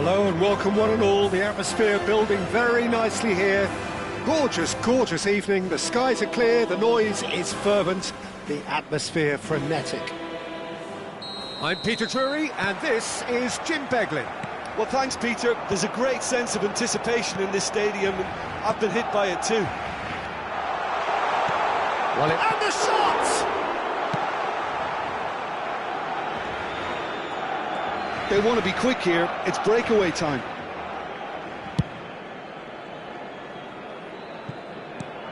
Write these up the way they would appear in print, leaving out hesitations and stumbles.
Hello and welcome one and all. The atmosphere building very nicely here. Gorgeous, gorgeous evening. The skies are clear, the noise is fervent, the atmosphere frenetic. I'm Peter Drury and this is Jim Beglin. Well, thanks, Peter. There's a great sense of anticipation in this stadium, and I've been hit by it too. And the shot! They want to be quick here. It's breakaway time.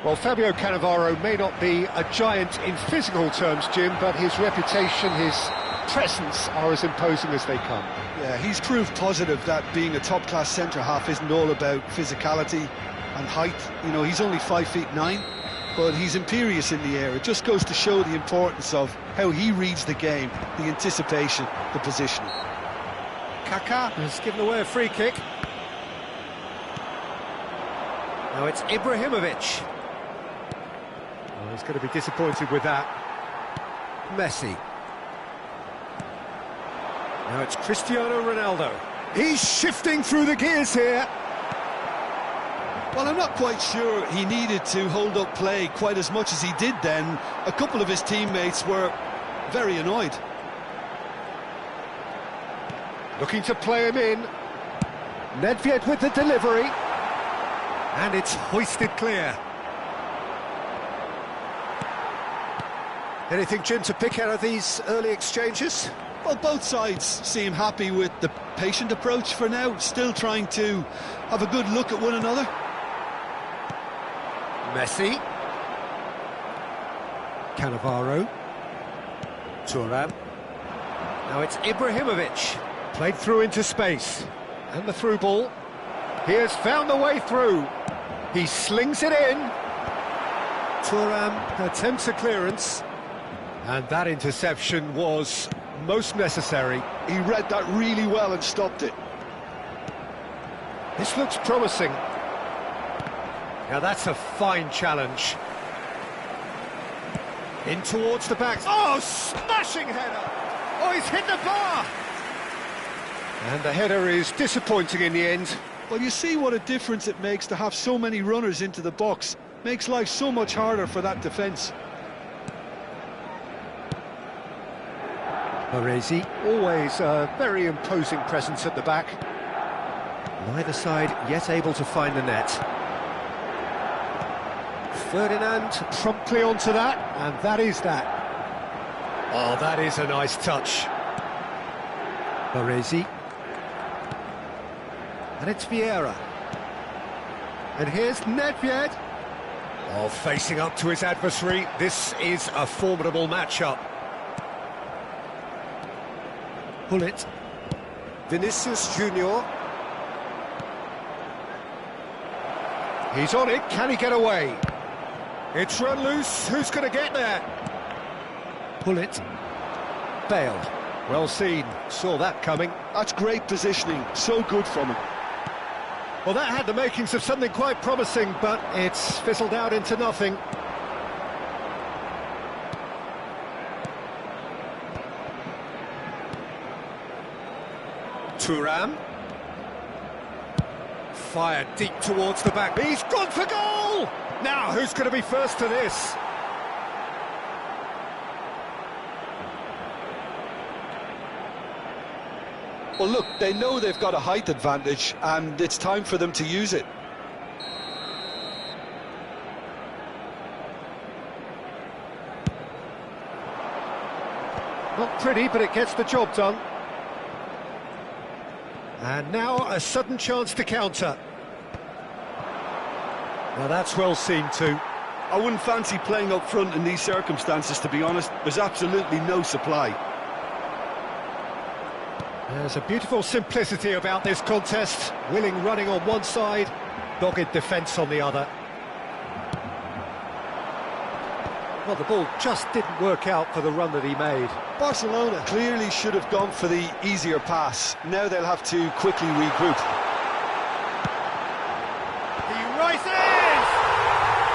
Well, Fabio Cannavaro may not be a giant in physical terms, Jim, but his reputation, his presence are as imposing as they come. Yeah, he's proof positive that being a top-class centre-half isn't all about physicality and height. You know, he's only 5'9", but he's imperious in the air. It just goes to show the importance of how he reads the game, the anticipation, the positioning. Kaká has given away a free kick. Now it's Ibrahimovic. Oh, he's going to be disappointed with that. Messi. Now it's Cristiano Ronaldo. He's shifting through the gears here. Well, I'm not quite sure he needed to hold up play quite as much as he did then. A couple of his teammates were very annoyed. Looking to play him in. Nedved with the delivery. And it's hoisted clear. Anything, Jim, to pick out of these early exchanges? Well, both sides seem happy with the patient approach for now, still trying to have a good look at one another. Messi. Cannavaro. Thuram. Now it's Ibrahimovic. Played through into space. And the through ball. He has found the way through. He slings it in. Thuram attempts a clearance. And that interception was most necessary. He read that really well and stopped it. This looks promising. Now that's a fine challenge. In towards the back. Oh, smashing header! Oh, he's hit the bar! And the header is disappointing in the end. Well, you see what a difference it makes to have so many runners into the box. Makes life so much harder for that defence. Baresi, always a very imposing presence at the back. Neither side yet able to find the net. Ferdinand promptly onto that, and that is that. Oh, that is a nice touch. Baresi. And it's Vieira. And here's Nedved. Oh, facing up to his adversary. This is a formidable matchup. Gullit. Vinicius Junior. He's on it. Can he get away? It's run loose. Who's going to get there? Gullit. Bale. Well seen. Saw that coming. That's great positioning. So good from him. Well, that had the makings of something quite promising, but it's fizzled out into nothing. Thuram. Fired deep towards the back. He's gone for goal! Now, who's going to be first to this? Well, look, they know they've got a height advantage, and it's time for them to use it. Not pretty, but it gets the job done. And now a sudden chance to counter. Now that's well seen too. I wouldn't fancy playing up front in these circumstances, to be honest. There's absolutely no supply. There's a beautiful simplicity about this contest. Willing running on one side, dogged defence on the other. Well, the ball just didn't work out for the run that he made. Barcelona clearly should have gone for the easier pass. Now they'll have to quickly regroup. He rises!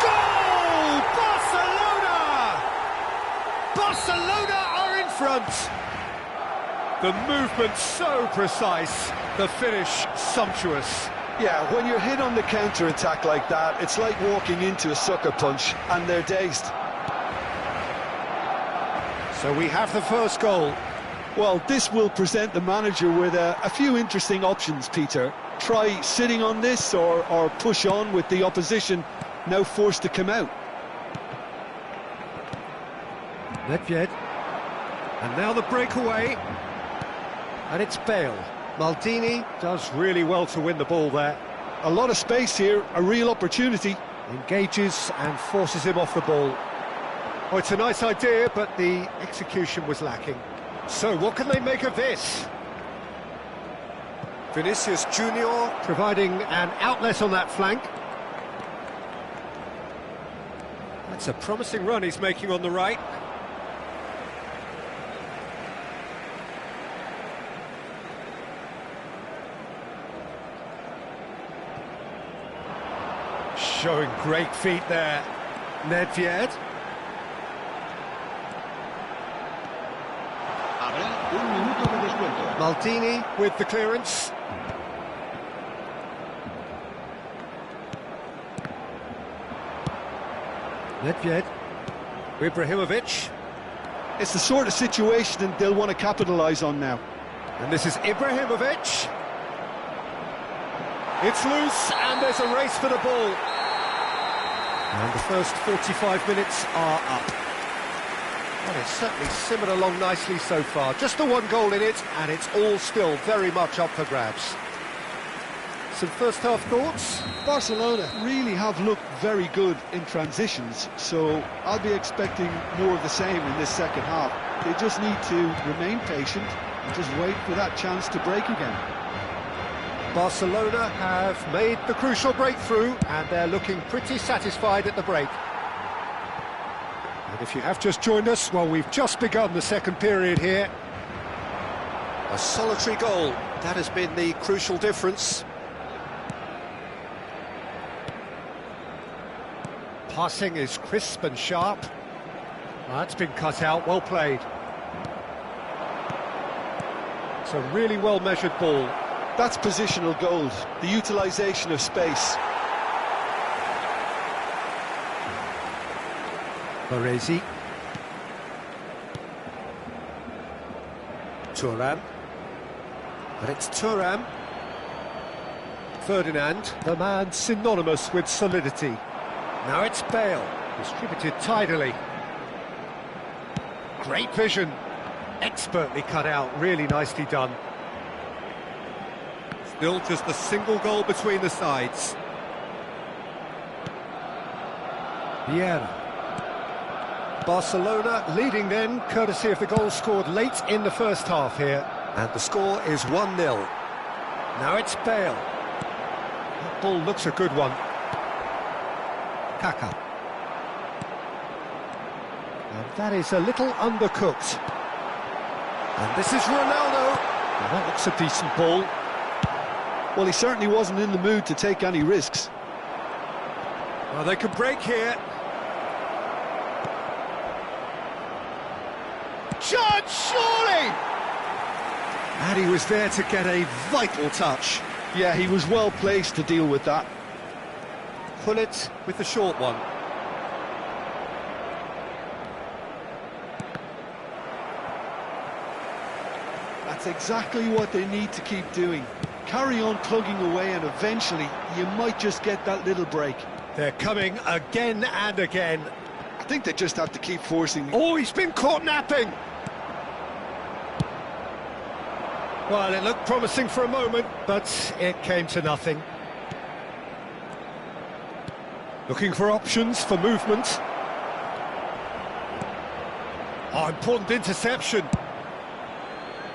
Goal! Barcelona! Barcelona are in front! The movement so precise, the finish sumptuous. Yeah, when you're hit on the counter-attack like that, it's like walking into a sucker punch, and they're dazed. So we have the first goal. Well, this will present the manager with a few interesting options, Peter. Try sitting on this or push on with the opposition now forced to come out. Nedved. And now the breakaway. And it's Bale. Maldini does really well to win the ball there. A lot of space here, a real opportunity. Engages and forces him off the ball. Oh, it's a nice idea, but the execution was lacking. So, what can they make of this? Vinicius Junior providing an outlet on that flank. That's a promising run he's making on the right. Showing great feet there. Nedved. Maldini with the clearance. Nedved. Ibrahimovic. It's the sort of situation that they'll want to capitalise on now. And this is Ibrahimovic. It's loose, and there's a race for the ball. And the first 45 minutes are up. Well, it's certainly simmered along nicely so far. Just the one goal in it, and it's all still very much up for grabs. Some first-half thoughts? Barcelona really have looked very good in transitions, so I'll be expecting more of the same in this second half. They just need to remain patient and just wait for that chance to break again. Barcelona have made the crucial breakthrough, and they're looking pretty satisfied at the break. And if you have just joined us, well, we've just begun the second period here. A solitary goal, that has been the crucial difference. Passing is crisp and sharp. That's been cut out, well played. It's a really well-measured ball. That's positional gold, the utilisation of space. Baresi. Thuram. But it's Thuram. Ferdinand, the man synonymous with solidity. Now it's Bale, distributed tidily. Great vision. Expertly cut out, really nicely done. Still just a single goal between the sides. Vieira. Barcelona leading then, courtesy of the goal scored late in the first half here. And the score is 1-0. Now it's Bale. That ball looks a good one. Kaká. And that is a little undercooked. And this is Ronaldo. Well, that looks a decent ball. Well, he certainly wasn't in the mood to take any risks. Well, they could break here. Chance, surely! And he was there to get a vital touch. Yeah, he was well placed to deal with that. Gullit with the short one. That's exactly what they need to keep doing. Carry on plugging away, and eventually you might just get that little break. They're coming again and again. I think they just have to keep forcing. Oh, he's been caught napping. Well, it looked promising for a moment, but it came to nothing. Looking for options for movement. Oh, important interception.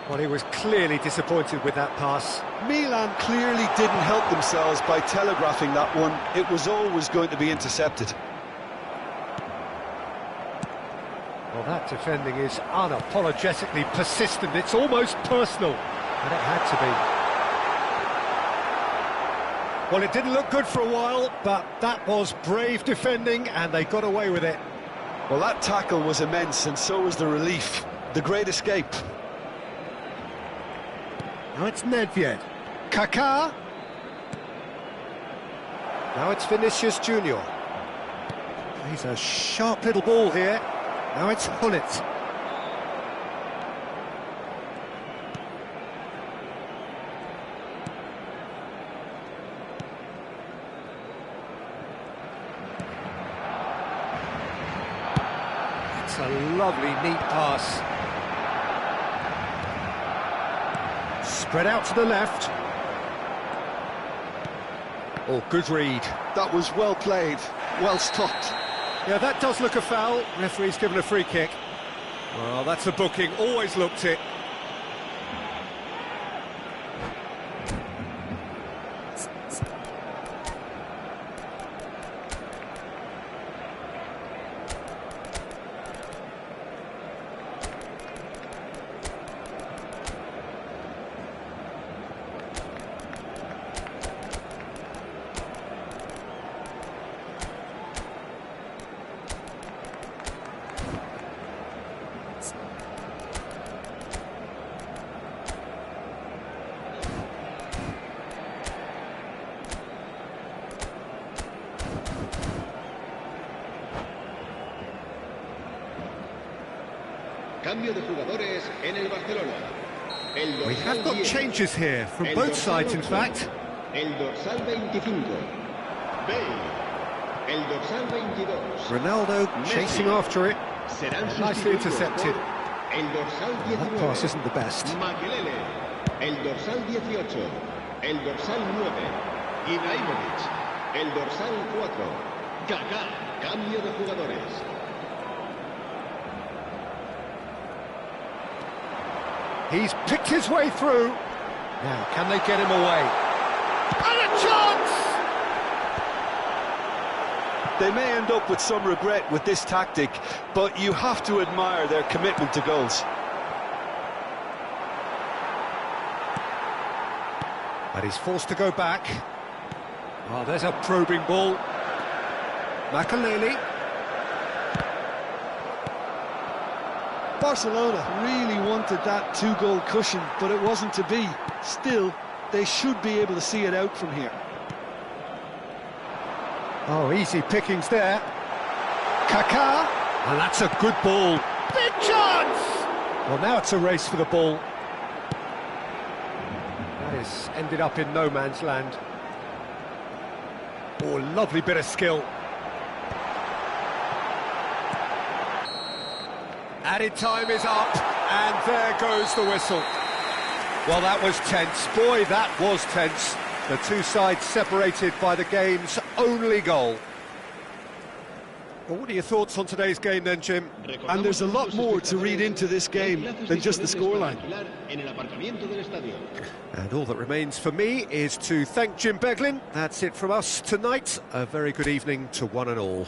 Well, he was clearly disappointed with that pass. Milan clearly didn't help themselves by telegraphing that one. It was always going to be intercepted. Well, that defending is unapologetically persistent. It's almost personal, and it had to be. Well, it didn't look good for a while, but that was brave defending, and they got away with it. Well, that tackle was immense, and so was the relief. The great escape. Now it's Nedved. Kaká. Now it's Vinicius Junior. He's a sharp little ball here. Now it's Hullet. It's a lovely, neat pass. Spread out to the left. Oh, good read. That was well played, well stopped. Yeah, that does look a foul. Referee's given a free kick. Well, that's a booking. Always looked it. Cambio de jugadores en el Barcelona. We have got changes here from both sides, in fact. El dorsal 25. Bale. El dorsal 22. Ronaldo chasing after it. Nicely intercepted. El dorsal 19. That pass isn't the best. Makelele. El dorsal 18. El dorsal 9. Ibrahimovic. El dorsal 4. Kaká. Cambio de jugadores. He's picked his way through. Now, can they get him away? And a chance! They may end up with some regret with this tactic, but you have to admire their commitment to goals. But he's forced to go back. Oh, there's a probing ball. Makelele. Barcelona really wanted that two-goal cushion, but it wasn't to be. Still, they should be able to see it out from here. Oh, easy pickings there. Kaká. And that's a good ball. Big chance! Well, now it's a race for the ball. That has ended up in no man's land. Oh, lovely bit of skill. Added time is up, and there goes the whistle. Well, that was tense. Boy, that was tense. The two sides separated by the game's only goal. Well, what are your thoughts on today's game then, Jim? And there's a lot more to read into this game than just the scoreline. And all that remains for me is to thank Jim Beglin. That's it from us tonight. A very good evening to one and all.